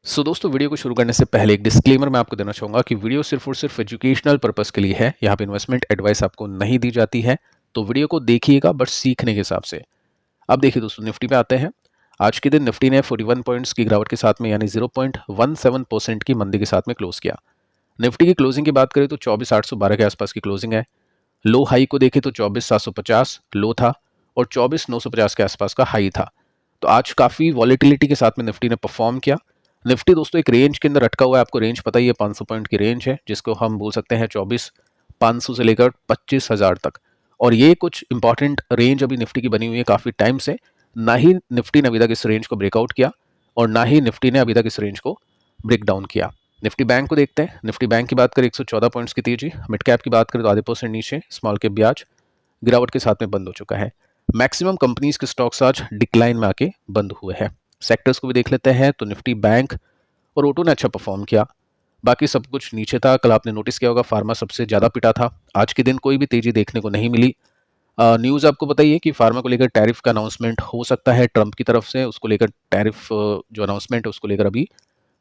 दोस्तों वीडियो को शुरू करने से पहले एक डिस्क्लेमर मैं आपको देना चाहूँगा कि वीडियो सिर्फ और सिर्फ एजुकेशनल पर्पस के लिए है। यहाँ पे इन्वेस्टमेंट एडवाइस आपको नहीं दी जाती है, तो वीडियो को देखिएगा बस सीखने के हिसाब से। अब देखिए दोस्तों, निफ्टी पे आते हैं। आज के दिन निफ्टी ने 41 पॉइंट्स की गिरावट के साथ में यानी 0.17% की मंदी के साथ में क्लोज किया। निफ्टी की क्लोजिंग की बात करें तो 24,812 के आसपास की क्लोजिंग है। लो हाई को देखें तो 24,750 लो था और 24,950 के आसपास का हाई था। तो आज काफ़ी वॉलेटिलिटी के साथ में निफ्टी ने परफॉर्म किया। निफ्टी दोस्तों एक रेंज के अंदर अटका हुआ है, आपको रेंज पता ही है, 500 पॉइंट की रेंज है जिसको हम बोल सकते हैं 24,500 से लेकर 25,000 तक। और ये कुछ इंपॉर्टेंट रेंज अभी निफ्टी की बनी हुई है काफ़ी टाइम से। ना ही निफ्टी ने अभी तक इस रेंज को ब्रेकआउट किया और ना ही निफ्टी ने अभी तक इस रेंज को ब्रेक डाउन किया। निफ्टी बैंक को देखते हैं। निफ्टी बैंक की बात करें 114 पॉइंट्स की तेजी। मिड कैप की बात करें तो आधे % नीचे, स्मॉल कैप भी आज गिरावट के साथ में बंद हो चुका है। मैक्सिमम कंपनीज के स्टॉक्स आज डिक्लाइन में आके बंद हुए हैं। सेक्टर्स को भी देख लेते हैं तो निफ्टी बैंक और ऑटो ने अच्छा परफॉर्म किया, बाकी सब कुछ नीचे था। कल आपने नोटिस किया होगा फार्मा सबसे ज़्यादा पिटा था। आज के दिन कोई भी तेजी देखने को नहीं मिली। न्यूज़ आपको बताइए कि फार्मा को लेकर टैरिफ का अनाउंसमेंट हो सकता है ट्रंप की तरफ से। उसको लेकर टैरिफ जो अनाउंसमेंट है उसको लेकर अभी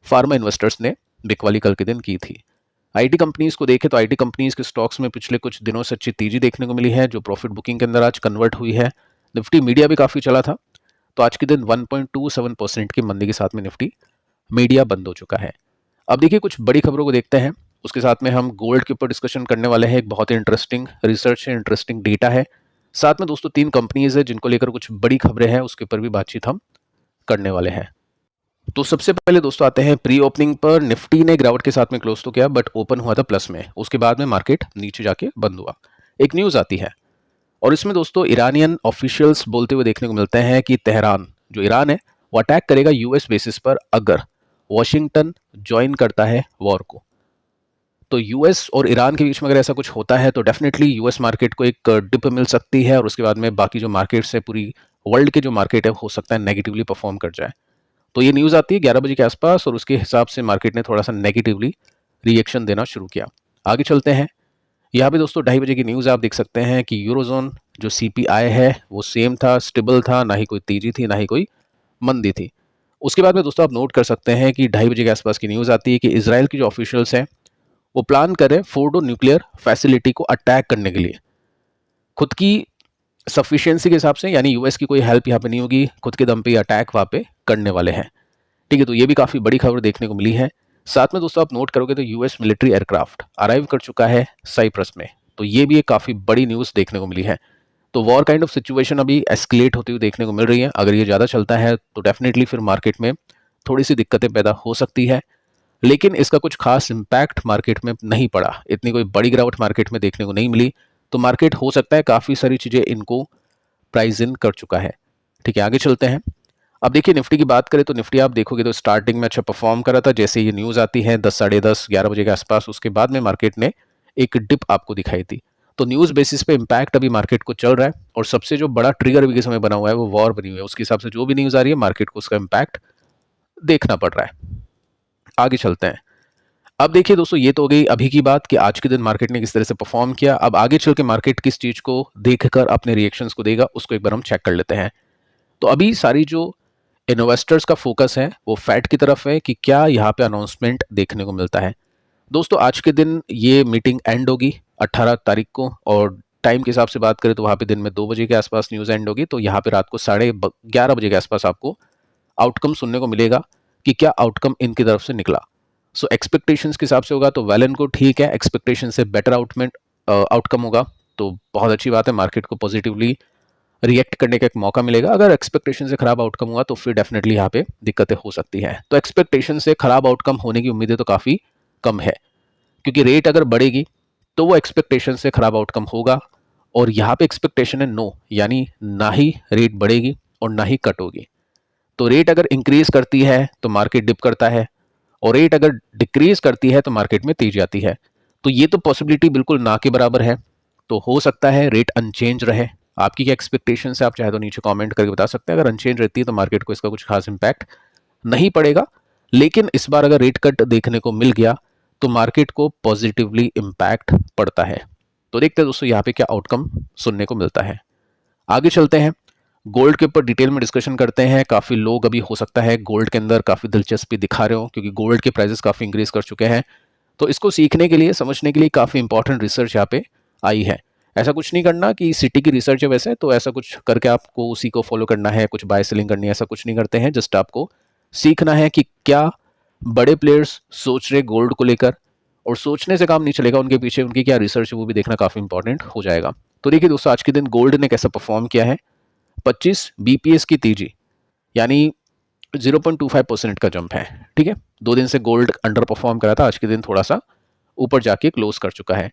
फार्मा इन्वेस्टर्स ने बिकवाली कल के दिन की थी। आईटी कंपनीज को देखें तो आईटी कंपनीज के स्टॉक्स में पिछले कुछ दिनों से अच्छी तेजी देखने को मिली है जो प्रॉफिट बुकिंग के अंदर आज कन्वर्ट हुई है। निफ्टी मीडिया भी काफ़ी चला था, तो आज के दिन 1.27% की मंदी के साथ में निफ्टी मीडिया बंद हो चुका है। अब देखिए कुछ बड़ी खबरों को देखते हैं, उसके साथ में हम गोल्ड के ऊपर डिस्कशन करने वाले हैं। एक बहुत ही इंटरेस्टिंग रिसर्च है, इंटरेस्टिंग डेटा है। साथ में दोस्तों 3 कंपनीज है जिनको लेकर कुछ बड़ी खबरें हैं, उसके ऊपर भी बातचीत हम करने वाले हैं। तो सबसे पहले दोस्तों आते हैं प्री ओपनिंग पर। निफ्टी ने गिरावट के साथ में क्लोज तो किया बट ओपन हुआ था प्लस में, उसके बाद में मार्केट नीचे जाके बंद हुआ। एक न्यूज़ आती है और इसमें दोस्तों ईरानियन ऑफिशियल्स बोलते हुए देखने को मिलते हैं कि तेहरान जो ईरान है वो अटैक करेगा यूएस बेसिस पर अगर वॉशिंगटन ज्वाइन करता है वॉर को। तो यूएस और ईरान के बीच में अगर ऐसा कुछ होता है तो डेफिनेटली यूएस मार्केट को एक डिप मिल सकती है और उसके बाद में बाकी जो मार्केट्स है, पूरी वर्ल्ड के जो मार्केट है, हो सकता है नेगेटिवली परफॉर्म कर जाए। तो ये न्यूज़ आती है 11 बजे के आसपास और उसके हिसाब से मार्केट ने थोड़ा सा नेगेटिवली रिएक्शन देना शुरू किया। आगे चलते हैं। यहाँ पे दोस्तों 2:30 बजे की न्यूज़ आप देख सकते हैं कि यूरोजोन जो सीपीआई है वो सेम था, स्टेबल था, ना ही कोई तेजी थी ना ही कोई मंदी थी। उसके बाद में दोस्तों आप नोट कर सकते हैं कि 2:30 बजे के आसपास की न्यूज़ आती है कि इसराइल की जो ऑफिशियल्स हैं वो प्लान कर रहे हैं फोर्डो न्यूक्लियर फैसिलिटी को अटैक करने के लिए। खुद की सफिशिएंसी के हिसाब से, यानी यूएस की कोई हेल्प यहाँ पे नहीं होगी, खुद के दम पे ये अटैक वहाँ पे करने वाले हैं। ठीक है, तो ये भी काफ़ी बड़ी खबर देखने को मिली है। साथ में दोस्तों आप नोट करोगे तो यूएस मिलिट्री एयरक्राफ्ट अराइव कर चुका है साइप्रस में, तो ये भी एक काफ़ी बड़ी न्यूज़ देखने को मिली है। तो वॉर काइंड ऑफ सिचुएशन अभी एस्केलेट होती हुई देखने को मिल रही है। अगर ये ज़्यादा चलता है तो डेफिनेटली फिर मार्केट में थोड़ी सी दिक्कतें पैदा हो सकती है, लेकिन इसका कुछ खास इम्पैक्ट मार्केट में नहीं पड़ा। इतनी कोई बड़ी गिरावट मार्केट में देखने को नहीं मिली, तो मार्केट हो सकता है काफ़ी सारी चीज़ें इनको प्राइस इन कर चुका है। ठीक है, आगे चलते हैं। अब देखिए निफ्टी की बात करें तो निफ्टी आप देखोगे तो स्टार्टिंग में अच्छा परफॉर्म कर रहा था। जैसे ये न्यूज़ आती है 10, साढ़े 10, 11 बजे के आसपास, उसके बाद में मार्केट ने एक डिप आपको दिखाई थी। तो न्यूज़ बेसिस पे इम्पैक्ट अभी मार्केट को चल रहा है और सबसे जो बड़ा ट्रिगर अभी के समय बना हुआ है वो वॉर बनी हुई है। उसके हिसाब से जो भी न्यूज़ आ रही है मार्केट को उसका इम्पैक्ट देखना पड़ रहा है। आगे चलते हैं। अब देखिए दोस्तों, ये तो हो गई अभी की बात कि आज के दिन मार्केट ने किस तरह से परफॉर्म किया। अब आगे चल के मार्केट किस चीज़ को देखकर अपने रिएक्शंस को देगा उसको एक बार हम चेक कर लेते हैं। तो अभी सारी जो इन्वेस्टर्स का फोकस है वो फैट की तरफ है कि क्या यहाँ पे अनाउंसमेंट देखने को मिलता है। दोस्तों आज के दिन ये मीटिंग एंड होगी 18 तारीख को, और टाइम के हिसाब से बात करें तो वहाँ पे दिन में 2 बजे के आसपास न्यूज़ एंड होगी। तो यहाँ पे रात को 11:30 बजे के आसपास आपको आउटकम सुनने को मिलेगा कि क्या आउटकम इनकी तरफ से निकला। सो एक्सपेक्टेशंस के हिसाब से होगा तो वेल एंड गुड, ठीक है। एक्सपेक्टेशन से बेटर आउटकम होगा तो बहुत अच्छी बात है, मार्केट को पॉजिटिवली रिएक्ट करने का एक मौका मिलेगा। अगर एक्सपेक्टेशन से खराब आउटकम हुआ तो फिर डेफिनेटली यहाँ पे दिक्कतें हो सकती हैं। तो एक्सपेक्टेशन से खराब आउटकम होने की उम्मीदें तो काफ़ी कम है, क्योंकि रेट अगर बढ़ेगी तो वो एक्सपेक्टेशन से खराब आउटकम होगा, और यहाँ पे एक्सपेक्टेशन है नो, यानी ना ही रेट बढ़ेगी और ना ही कट होगी। तो रेट अगर इंक्रीज करती है तो मार्केट डिप करता है, और रेट अगर डिक्रीज करती है तो मार्केट में तेजी आती है। तो ये तो पॉसिबिलिटी बिल्कुल ना के बराबर है। तो हो सकता है रेट अनचेंज रहे। आपकी क्या एक्सपेक्टेशन है आप चाहे तो नीचे कमेंट करके बता सकते हैं। अगर अनचेंज रहती है तो मार्केट को इसका कुछ खास इम्पैक्ट नहीं पड़ेगा, लेकिन इस बार अगर रेट कट देखने को मिल गया तो मार्केट को पॉजिटिवली इम्पैक्ट पड़ता है। तो देखते हैं दोस्तों यहाँ पे क्या आउटकम सुनने को मिलता है। आगे चलते हैं। गोल्ड के ऊपर डिटेल में डिस्कशन करते हैं। काफ़ी लोग अभी हो सकता है गोल्ड के अंदर काफ़ी दिलचस्पी दिखा रहे हो, क्योंकि गोल्ड के प्राइसेस काफ़ी इंक्रीज कर चुके हैं। तो इसको सीखने के लिए, समझने के लिए काफ़ी इंपॉर्टेंट रिसर्च यहाँ पे आई है। ऐसा कुछ नहीं करना कि सिटी की रिसर्च है वैसे, तो ऐसा कुछ करके आपको उसी को फॉलो करना है, कुछ बाय सेलिंग करनी है, ऐसा कुछ नहीं करते हैं। जस्ट आपको सीखना है कि क्या बड़े प्लेयर्स सोच रहे गोल्ड को लेकर, और सोचने से काम नहीं चलेगा, उनके पीछे उनकी क्या रिसर्च है वो भी देखना काफ़ी इंपॉर्टेंट हो जाएगा। तो देखिए दोस्तों, आज के दिन गोल्ड ने कैसा परफॉर्म किया है। 25 बीपीएस की तेजी, यानी 0.25% का जंप है। ठीक है, 2 दिन से गोल्ड अंडर परफॉर्म करा था, आज के दिन थोड़ा सा ऊपर जाके क्लोज कर चुका है।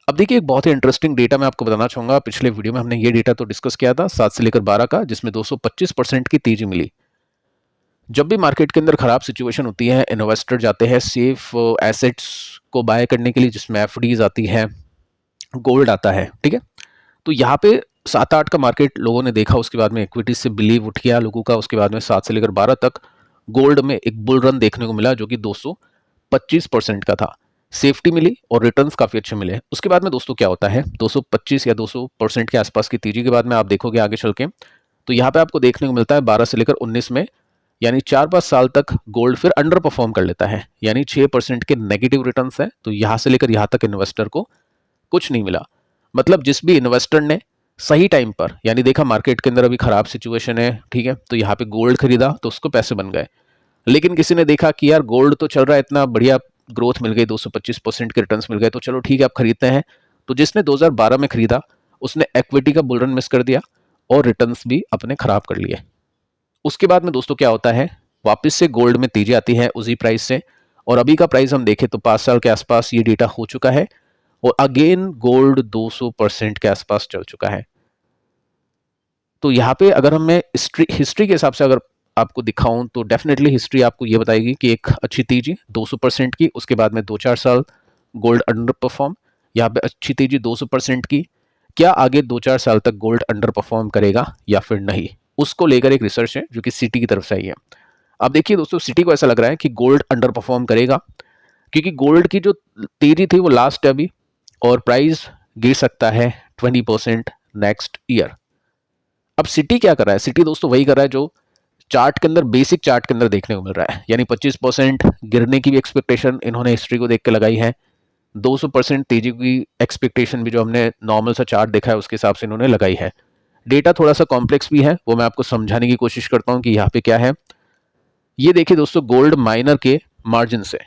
अब देखिए, एक बहुत ही इंटरेस्टिंग डेटा मैं आपको बताना चाहूंगा। पिछले वीडियो में हमने ये डेटा तो डिस्कस किया था 7 से लेकर 12 का, जिसमें 225% की तेजी मिली। जब भी मार्केट के अंदर खराब सिचुएशन होती है, इन्वेस्टर जाते हैं सेफ एसेट्स को बाय करने के लिए, जिसमें एफडीज आती है, गोल्ड आता है। ठीक है, तो यहाँ पे 7-8 का मार्केट लोगों ने देखा, उसके बाद में इक्विटीज से बिलीव उठ गया लोगों का। उसके बाद में 7 से लेकर 12 तक गोल्ड में एक बुल रन देखने को मिला, जो कि 225% का था। सेफ्टी मिली और रिटर्न्स काफी अच्छे मिले। उसके बाद में दोस्तों क्या होता है, 225 या 200% के आसपास की तेजी के बाद में आप देखोगे आगे चल के, तो यहाँ पे आपको देखने को मिलता है 12 से लेकर 19 में, यानी 4-5 साल तक गोल्ड फिर अंडर परफॉर्म कर लेता है, यानी 6% के नेगेटिव रिटर्न्स है। तो यहाँ से लेकर यहाँ तक इन्वेस्टर को कुछ नहीं मिला। मतलब जिस भी इन्वेस्टर ने सही टाइम पर, यानी देखा मार्केट के अंदर अभी खराब सिचुएशन है, ठीक है, तो यहाँ पे गोल्ड खरीदा तो उसको पैसे बन गए। लेकिन किसी ने देखा कि यार गोल्ड तो चल रहा है, इतना बढ़िया ग्रोथ मिल गई, 225% के रिटर्न्स मिल गए, तो चलो ठीक है आप खरीदते हैं। तो जिसने 2012 में खरीदा उसने इक्विटी का बुल रन मिस कर दिया और रिटर्न्स भी अपने खराब कर लिए। उसके बाद में दोस्तों क्या होता है, वापस से गोल्ड में तेजी आती है उसी प्राइस से, और अभी का प्राइस हम देखें तो 5 साल के आसपास ये डेटा हो चुका है, और अगेन गोल्ड 200% के आसपास चल चुका है। तो यहाँ पे अगर मैं हिस्ट्री के हिसाब से अगर आपको दिखाऊं, तो डेफिनेटली हिस्ट्री आपको ये बताएगी कि एक अच्छी तेजी 200% की, उसके बाद में 2-4 साल गोल्ड अंडर परफॉर्म, यहाँ पे अच्छी तेजी 200% की। क्या आगे 2-4 साल तक गोल्ड अंडर परफॉर्म करेगा या फिर नहीं, उसको लेकर एक रिसर्च है जो कि सिटी की तरफ से आई है। अब देखिए दोस्तों, सिटी को ऐसा लग रहा है कि गोल्ड अंडर परफॉर्म करेगा, क्योंकि गोल्ड की जो तेजी थी वो लास्ट है अभी, और प्राइस गिर सकता है 20% नेक्स्ट ईयर। अब सिटी क्या कर रहा है, सिटी दोस्तों वही कर रहा है जो चार्ट के अंदर, बेसिक चार्ट के अंदर देखने को मिल रहा है, यानी 25% गिरने की भी एक्सपेक्टेशन इन्होंने हिस्ट्री को देख के लगाई है। 200% तेजी की एक्सपेक्टेशन भी जो हमने नॉर्मल सा चार्ट देखा है उसके हिसाब से इन्होंने लगाई है। डेटा थोड़ा सा कॉम्प्लेक्स भी है, वो मैं आपको समझाने की कोशिश करता हूं कि यहाँ पे क्या है। ये देखिए दोस्तों, गोल्ड माइनर के मार्जिन से,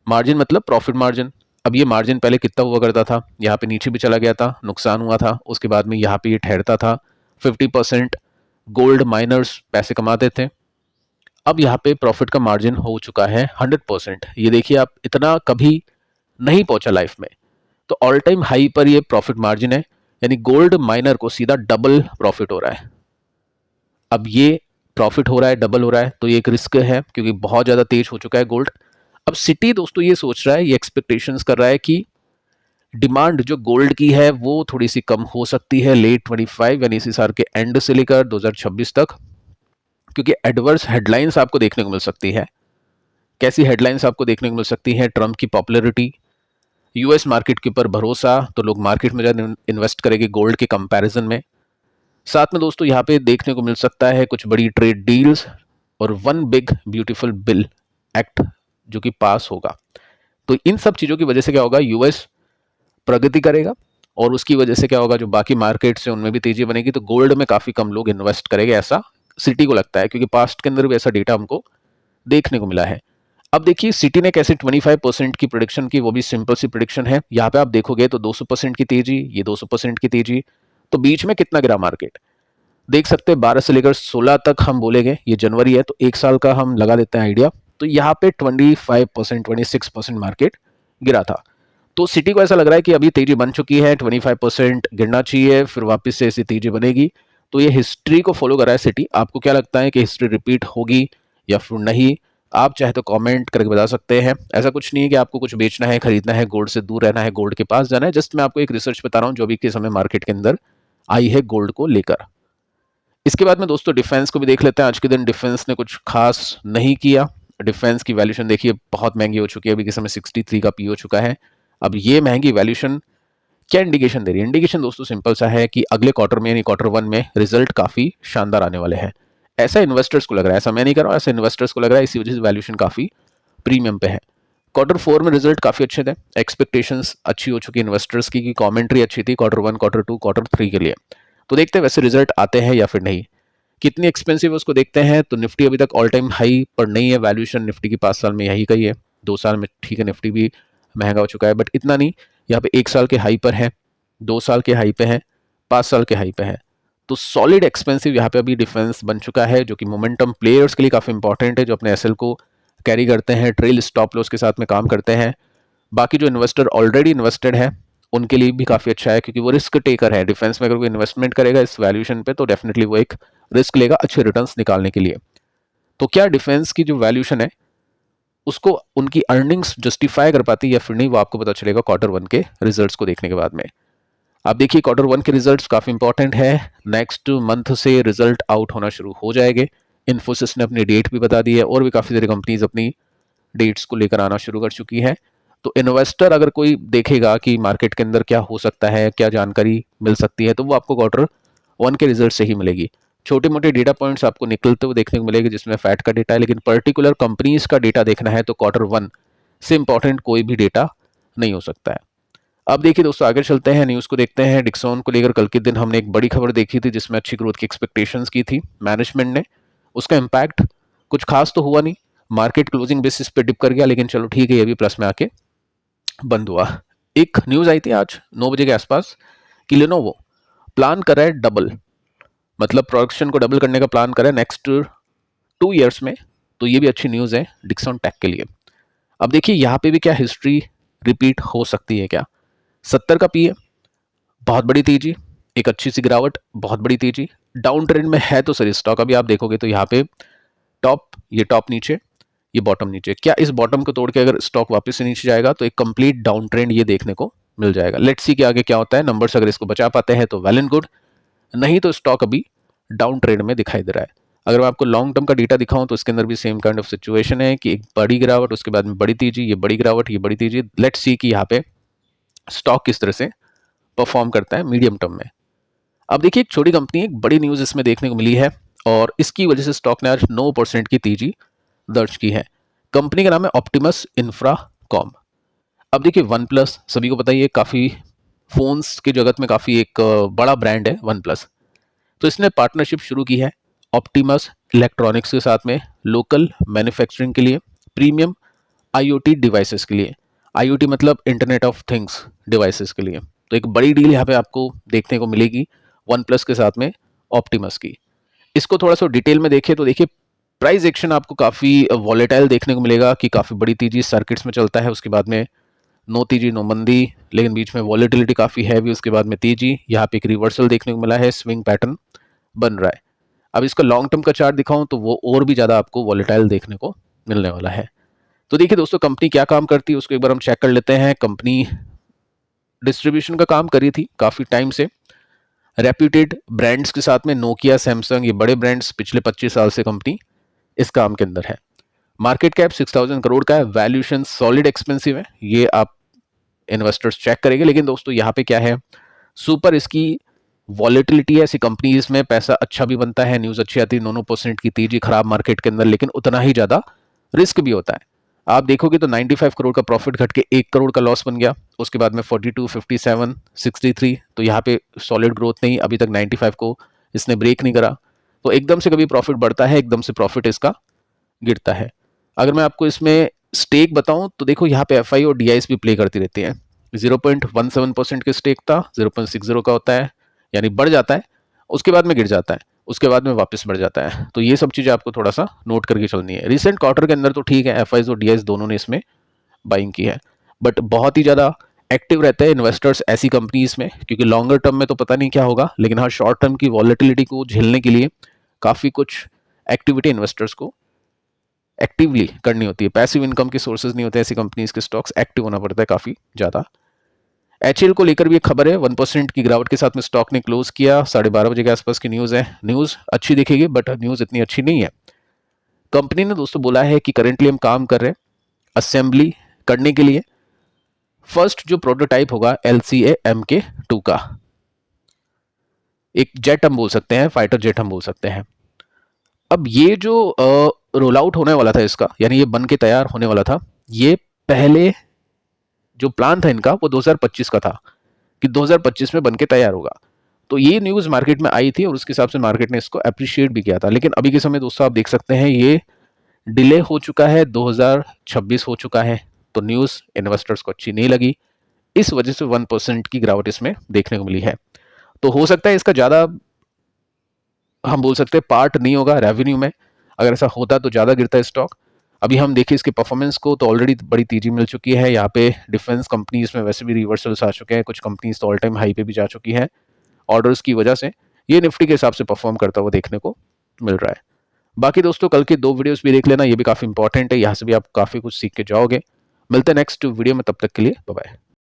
मार्जिन मतलब प्रॉफिट मार्जिन। अब ये मार्जिन पहले कितना हुआ करता था, यहाँ पे नीचे भी चला गया था, नुकसान हुआ था, उसके बाद में यहाँ पे ये ठहरता था। 50% गोल्ड माइनर्स पैसे कमाते थे। अब यहाँ पे प्रॉफिट का मार्जिन हो चुका है 100%। ये देखिए आप, इतना कभी नहीं पहुंचा लाइफ में, तो ऑल टाइम हाई पर ये प्रॉफिट मार्जिन है, यानी गोल्ड माइनर को सीधा डबल प्रॉफिट हो रहा है। अब ये प्रॉफिट हो रहा है, डबल हो रहा है, तो ये एक रिस्क है, क्योंकि बहुत ज्यादा तेज हो चुका है गोल्ड। अब सिटी दोस्तों ये सोच रहा है, ये एक्सपेक्टेशंस कर रहा है कि डिमांड जो गोल्ड की है वो थोड़ी सी कम हो सकती है लेट 25, यानी इसी साल के एंड से लेकर 2026 तक, क्योंकि एडवर्स हेडलाइंस आपको देखने को मिल सकती है। कैसी हेडलाइंस आपको देखने को मिल सकती है, ट्रम्प की पॉपुलैरिटी, यूएस मार्केट के ऊपर भरोसा, तो लोग मार्केट में ज़्यादा इन्वेस्ट करेंगे गोल्ड के कंपैरिजन में। साथ में दोस्तों यहाँ पे देखने को मिल सकता है कुछ बड़ी ट्रेड डील्स और one big beautiful bill act जो कि पास होगा। तो इन सब चीज़ों की वजह से क्या होगा, यूएस प्रगति करेगा, और उसकी वजह से क्या होगा, जो बाकी मार्केट्स हैं उनमें भी तेजी बनेगी, तो गोल्ड में काफ़ी कम लोग इन्वेस्ट करेंगे, ऐसा सिटी को लगता है, क्योंकि पास्ट के अंदर भी ऐसा डेटा हमको देखने को मिला है। अब देखिए सिटी ने कैसे 25% की प्रिडिक्शन की, वो भी सिंपल सी प्रिडिक्शन है। यहाँ पे आप देखोगे तो 200% की तेजी, ये 200% की तेजी, तो बीच में कितना गिरा मार्केट देख सकते हैं। 12 से लेकर 16 तक हम बोलेंगे, ये जनवरी है तो एक साल का हम लगा देते हैं आइडिया, तो यहाँ पे 25%, 26% मार्केट गिरा था। तो सिटी को ऐसा लग रहा है कि अभी तेजी बन चुकी है, 25% गिरना चाहिए, फिर वापस से ऐसी तेजी बनेगी। तो ये हिस्ट्री को फॉलो कर रहा है सिटी। आपको क्या लगता है कि हिस्ट्री रिपीट होगी या फिर नहीं, आप चाहे तो कमेंट करके बता सकते हैं। ऐसा कुछ नहीं है कि आपको कुछ बेचना है, खरीदना है, गोल्ड से दूर रहना है, गोल्ड के पास जाना है। जस्ट मैं आपको एक रिसर्च बता रहा हूँ जो अभी के समय मार्केट के अंदर आई है गोल्ड को लेकर। इसके बाद में दोस्तों डिफेंस को भी देख लेते हैं। आज के दिन डिफेंस ने कुछ खास नहीं किया। डिफेंस की वैल्यूएशन देखिए बहुत महंगी हो चुकी है, अभी के समय 63 का पी हो चुका है। अब ये महंगी वैल्यूएशन क्या इंडिकेशन दे रही है? इंडिकेशन दोस्तों सिंपल सा है कि अगले क्वार्टर में यानी क्वार्टर वन में रिजल्ट काफी शानदार आने वाले हैं। ऐसा इन्वेस्टर्स को लग रहा है, ऐसा मैं नहीं कर रहा हूं, ऐसा इन्वेस्टर्स को लग रहा है, इसी वजह से वैल्यूएशन काफी प्रीमियम पे है। क्वार्टर फोर में रिजल्ट काफी अच्छे थे, एक्सपेक्टेशंस अच्छी हो चुकी इन्वेस्टर्स की कमेंट्री अच्छी थी quarter one, quarter two, quarter three के लिए। तो देखते हैं वैसे रिजल्ट आते हैं या फिर नहीं। कितनी एक्सपेंसिव है उसको देखते हैं। तो निफ्टी अभी तक ऑल टाइम हाई पर नहीं है, वैल्यूएशन निफ्टी की 5 साल में यही का ही है। 2 साल में ठीक है निफ्टी भी महंगा हो चुका है, बट इतना नहीं। यहाँ पे 1 साल के हाई पर है, 2 साल के हाई पे है, 5 साल के हाई पे है। तो सॉलिड एक्सपेंसिव यहाँ पे अभी डिफेंस बन चुका है, जो कि मोमेंटम प्लेयर्स के लिए काफी इंपॉर्टेंट है, जो अपने एसएल को कैरी करते हैं, ट्रेल स्टॉप लॉस के साथ में काम करते हैं। बाकी जो इन्वेस्टर ऑलरेडी इन्वेस्टेड है उनके लिए भी काफी अच्छा है, क्योंकि वो रिस्क टेकर है। डिफेंस में अगर कोई इन्वेस्टमेंट करेगा इस वैल्यूएशन पे तो डेफिनेटली वो एक रिस्क लेगा अच्छे रिटर्न्स निकालने के लिए। तो क्या डिफेंस की जो वैल्यूएशन है उसको उनकी अर्निंग्स जस्टिफाई कर पाती है या फिर नहीं, वो आपको पता चलेगा क्वार्टर वन के रिजल्ट्स को देखने के बाद में। आप देखिए क्वार्टर वन के रिजल्ट्स काफी इंपॉर्टेंट है। नेक्स्ट मंथ से रिजल्ट आउट होना शुरू हो जाएंगे। इन्फोसिस ने अपनी डेट भी बता दी है और भी काफी सारी कंपनीज अपनी डेट्स को लेकर आना शुरू कर चुकी है। तो इन्वेस्टर अगर कोई देखेगा कि मार्केट के अंदर क्या हो सकता है, क्या जानकारी मिल सकती है, तो वो आपको क्वार्टर वन के रिजल्ट से ही मिलेगी। छोटे मोटे डेटा पॉइंट्स आपको निकलते हुए देखने को मिलेंगे जिसमें फैट का डेटा है, लेकिन पर्टिकुलर कंपनीज का डेटा देखना है तो क्वार्टर वन से इंपॉर्टेंट कोई भी डेटा नहीं हो सकता है। अब देखिए दोस्तों आगे चलते हैं, न्यूज को देखते हैं। डिक्सॉन को लेकर कल के दिन हमने एक बड़ी खबर देखी थी जिसमें अच्छी ग्रोथ की एक्सपेक्टेशंस की थी मैनेजमेंट ने। उसका इम्पैक्ट कुछ खास तो हुआ नहीं, मार्केट क्लोजिंग बेसिस पे डिप कर गया, लेकिन चलो ठीक है ये भी प्लस में आके बंद हुआ। एक न्यूज आई थी आज 9 बजे के आसपास कि लेनोवो प्लान कर रहा है डबल, मतलब प्रोडक्शन को डबल करने का प्लान कर रहा है नेक्स्ट 2 ईयर्स में। तो ये भी अच्छी न्यूज है डिक्सन टेक के लिए। अब देखिए यहाँ पे भी क्या हिस्ट्री रिपीट हो सकती है क्या। 70 का पीए, बहुत बड़ी तेजी, एक अच्छी सी गिरावट, बहुत बड़ी तेजी, डाउन ट्रेंड में है तो सर स्टॉक। अभी आप देखोगे तो यहाँ पे टॉप, ये टॉप नीचे, ये बॉटम नीचे। क्या इस बॉटम को तोड़ के अगर स्टॉक वापस से नीचे जाएगा तो एक कंप्लीट डाउन ट्रेंड ये देखने को मिल जाएगा। लेट्स सी कि आगे क्या होता है। नंबर्स अगर इसको बचा पाते हैं तो वेल एंड गुड, नहीं तो स्टॉक अभी डाउन ट्रेंड में दिखाई दे रहा है। अगर मैं आपको लॉन्ग टर्म का डेटा दिखाऊं तो इसके अंदर भी सेम काइंड ऑफ सिचुएशन है कि एक बड़ी गिरावट, उसके बाद में बड़ी तेजी, ये बड़ी गिरावट, ये बड़ी तेजी। लेट्स सी कि यहाँ पे स्टॉक किस तरह से परफॉर्म करता है मीडियम टर्म में। अब देखिए एक छोटी कंपनी, एक बड़ी न्यूज इसमें देखने को मिली है और इसकी वजह से स्टॉक ने आज 9% की तेजी दर्ज की है। कंपनी का नाम है ऑप्टिमस इंफ्राकॉम। अब देखिए वन प्लस सभी को पता ही है, काफी फोन्स के जगत में काफी एक बड़ा ब्रांड है वन प्लस। तो इसने पार्टनरशिप शुरू की है ऑप्टिमस इलेक्ट्रॉनिक्स के साथ में, लोकल मैन्युफैक्चरिंग के लिए, प्रीमियम आईओटी डिवाइसेस के लिए। आईओटी मतलब इंटरनेट ऑफ थिंग्स डिवाइसेस के लिए। तो एक बड़ी डील यहाँ पे आपको देखने को मिलेगी वन प्लस के साथ में ऑप्टिमस की। इसको थोड़ा सा डिटेल में देखें तो देखिए प्राइस एक्शन आपको काफ़ी वॉलेटाइल देखने को मिलेगा कि काफ़ी बड़ी तेजी सर्किट्स में चलता है, उसके बाद में नो तेजी नो मंदी, लेकिन बीच में वॉलेटिलिटी काफ़ी हैवी, उसके बाद में तेजी। यहाँ पे एक रिवर्सल देखने को मिला है, स्विंग पैटर्न बन रहा है। अब इसका लॉन्ग टर्म का चार्ट दिखाऊं तो वो और भी ज़्यादा आपको वॉलेटाइल देखने को मिलने वाला है। तो देखिए दोस्तों कंपनी क्या काम करती है उसको एक बार हम चेक कर लेते हैं। कंपनी डिस्ट्रीब्यूशन का काम करी थी काफ़ी टाइम से, रेप्यूटेड ब्रांड्स के साथ में, नोकिया, सैमसंग, ये बड़े ब्रांड्स पिछले 25 साल से कंपनी इस काम के अंदर है। मार्केट कैप 6000 करोड़ का है, वैल्यूएशन सॉलिड एक्सपेंसिव है, ये आप इन्वेस्टर्स चेक करेंगे। लेकिन दोस्तों यहाँ पे क्या है, सुपर इसकी वॉलेटिलिटी है, ऐसी कंपनीज में पैसा अच्छा भी बनता है, न्यूज अच्छी आती है, 9% की तेजी खराब मार्केट के अंदर, लेकिन उतना ही ज्यादा रिस्क भी होता है। आप देखोगे तो 95 करोड़ का प्रॉफिट घट के 1 करोड़ का लॉस बन गया, उसके बाद में 42, 57, 63। तो यहाँ पे सॉलिड ग्रोथ नहीं, अभी तक 95 को इसने ब्रेक नहीं करा। तो एकदम से कभी प्रॉफिट बढ़ता है, एकदम से प्रॉफिट इसका गिरता है। अगर मैं आपको इसमें स्टेक बताऊं तो देखो यहाँ पे एफआई और डीआईएस भी प्ले करती रहती हैं। 0.17% के स्टेक था, 0.60 का होता है, यानी बढ़ जाता है, उसके बाद में गिर जाता है, उसके बाद में वापस बढ़ जाता है। तो ये सब चीज़ें आपको थोड़ा सा नोट करके चलनी है। रिसेंट क्वार्टर के अंदर तो ठीक है, एफआईज और डीआईएस दोनों ने इसमें बाइंग की है, बट बहुत ही ज़्यादा एक्टिव रहते हैं इन्वेस्टर्स ऐसी कंपनीज में, क्योंकि लॉन्गर टर्म में तो पता नहीं क्या होगा, लेकिन हाँ शॉर्ट टर्म की वॉलेटिलिटी को झेलने के लिए काफ़ी कुछ एक्टिविटी इन्वेस्टर्स को एक्टिवली करनी होती है। पैसिव इनकम के सोर्सेज नहीं होते ऐसी कंपनीज के स्टॉक्स, एक्टिव होना पड़ता है काफ़ी ज़्यादा। एचएल को लेकर भी एक खबर है, 1% की गिरावट के साथ में स्टॉक ने क्लोज किया। 12:30 बजे के आसपास की न्यूज़ है, न्यूज़ अच्छी दिखेगी बट न्यूज़ इतनी अच्छी नहीं है। कंपनी ने दोस्तों बोला है कि करेंटली हम काम कर रहे हैं असेंबली करने के लिए फर्स्ट जो प्रोटोटाइप होगा LCA MK2 का, एक जेट हम बोल सकते हैं, फाइटर जेट हम बोल सकते हैं। अब ये जो रोल आउट होने वाला था इसका, यानी ये बन के तैयार होने वाला था, ये पहले जो प्लान था इनका वो 2025 का था कि 2025 में बन के तैयार होगा। तो ये न्यूज़ मार्केट में आई थी और उसके हिसाब से मार्केट ने इसको अप्रिशिएट भी किया था। लेकिन अभी के समय दोस्तों आप देख सकते हैं ये डिले हो चुका है, 2026 हो चुका है, तो न्यूज़ इन्वेस्टर्स को अच्छी नहीं लगी। इस वजह से 1% की गिरावट इसमें देखने को मिली है। तो हो सकता है इसका ज़्यादा हम बोल सकते हैं पार्ट नहीं होगा रेवेन्यू में, अगर ऐसा होता तो ज़्यादा गिरता है स्टॉक। अभी हम देखिए इसके परफॉर्मेंस को तो ऑलरेडी बड़ी तेजी मिल चुकी है। यहाँ पे डिफेंस कंपनीज में वैसे भी रिवर्सल्स आ चुके हैं, कुछ कंपनीज तो ऑल टाइम हाई पे भी जा चुकी हैं ऑर्डर्स की वजह से। ये निफ्टी के हिसाब से परफॉर्म करता हुआ देखने को मिल रहा है। बाकी दोस्तों कल के 2 वीडियोस भी देख लेना, ये भी काफ़ी इंपॉर्टेंट है, यहाँ से भी आप काफ़ी कुछ सीख के जाओगे। मिलते हैं नेक्स्ट वीडियो में, तब तक के लिए बाय बाय।